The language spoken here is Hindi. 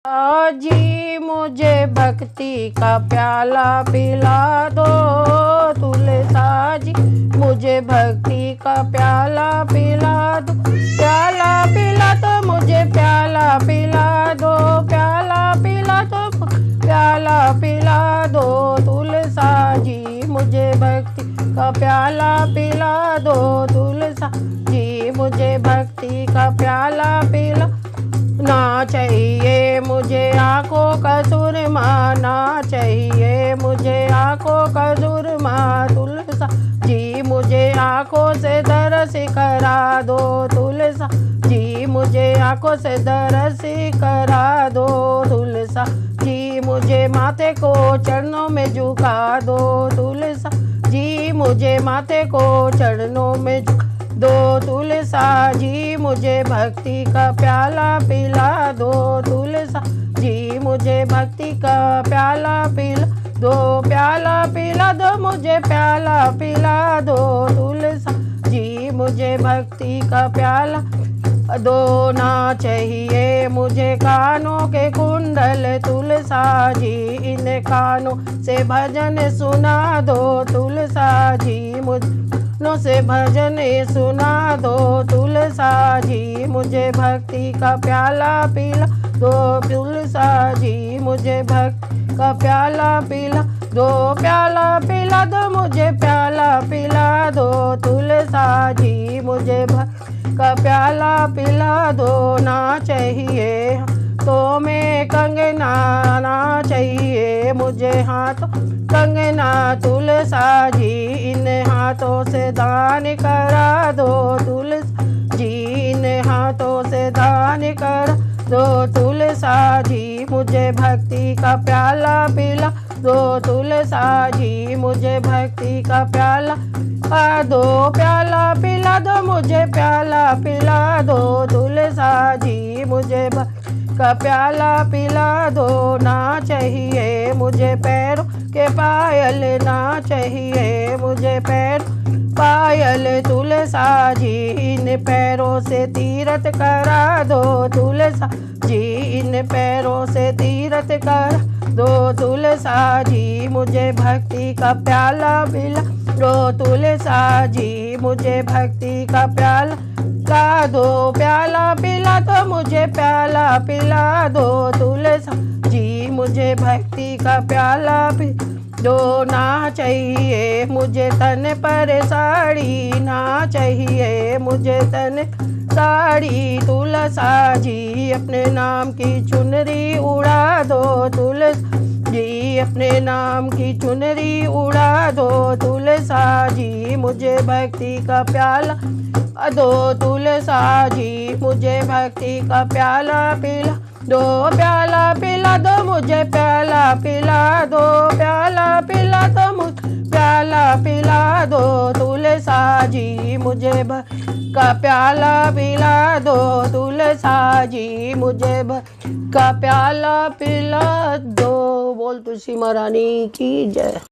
जी मुझे भक्ति का प्याला पिला दो, तुलसा जी मुझे भक्ति का प्याला पिला दो। प्याला पिला दो मुझे, प्याला पिला दो, प्याला पिला दो, प्याला पिला दो। तुलसा जी मुझे भक्ति का प्याला पिला दो, तुलसा जी मुझे भक्ति का प्याला पिला। ना चाहिए मुझे आँखों का सुरमा, ना चाहिए मुझे आँखों का सुरमा। तुलसा जी मुझे आँखों से दरस करा दो, तुलसा जी मुझे आँखों से दरस करा दो। तुलसा जी मुझे माथे को चरणों में झुका दो, तुलसा जी मुझे माथे को चरणों में झुका दो। तुलसा जी मुझे भक्ति का प्याला पिला दो, तुलसा जी मुझे भक्ति का प्याला पिला दो। प्याला पिला दो मुझे, प्याला पिला दो, तुलसा जी मुझे भक्ति का प्याला दो। ना चाहिए मुझे कानों के कुंडल, तुलसा जी इन कानों से भजन सुना दो। तुलसा जी मुझे नो से भजन सुना दो, तुलसा जी मुझे भक्ति का प्याला पिला दो। तुलसा जी मुझे भक्ति का प्याला पिला दो। प्याला पिला दो मुझे, प्याला पिला दो, तुलसा जी मुझे भक्ति का प्याला पिला दो। ना चाहिए तो मैं कंगना, ना चाहिए मुझे हाथ कंगना, तुलसा जी इन हाथों से दान करा दो। तुलसा जी इन हाथों से दान करा दो। तुलसा जी मुझे भक्ति का प्याला पिला दो, तुलसा जी मुझे भक्ति का प्याला दो। प्याला पिला दो मुझे, प्याला पिला दो, तुलसा जी मुझे का प्याला पिला दो। ना चाहिए मुझे पैरों के पायल, ना चाहिए मुझे पैर पायल, तुलसा जी इन पैरों से तीरथ करा दो। तुलसा जी इन पैरों से तीरथ कर दो। तुलसा जी मुझे भक्ति का प्याला पिला दो, तुलसा जी मुझे भक्ति का प्याला पिला दो। प्याला पिला दो मुझे, प्याला पिला दो, तुलसा जी मुझे भक्ति का प्याला पिला दो। ना चाहिए मुझे तन पर साड़ी, ना चाहिए मुझे तन साड़ी, तुलसा जी अपने नाम की चुनरी उड़ा दो। तुलसा जी अपने नाम की चुनरी उड़ा दो। तुलसा जी मुझे भक्ति का प्याला दो, तुलसा जी मुझे भक्ति का प्याला पिला दो। प्याला पिला दो मुझे, प्याला पिला दो, प्याला पिला दो मुझे, प्याला पिला दो। तुलसा जी मुझे का प्याला पिला दो, तुलसा जी मुझे का प्याला पिला दो। बोल तुलसी महारानी की जय।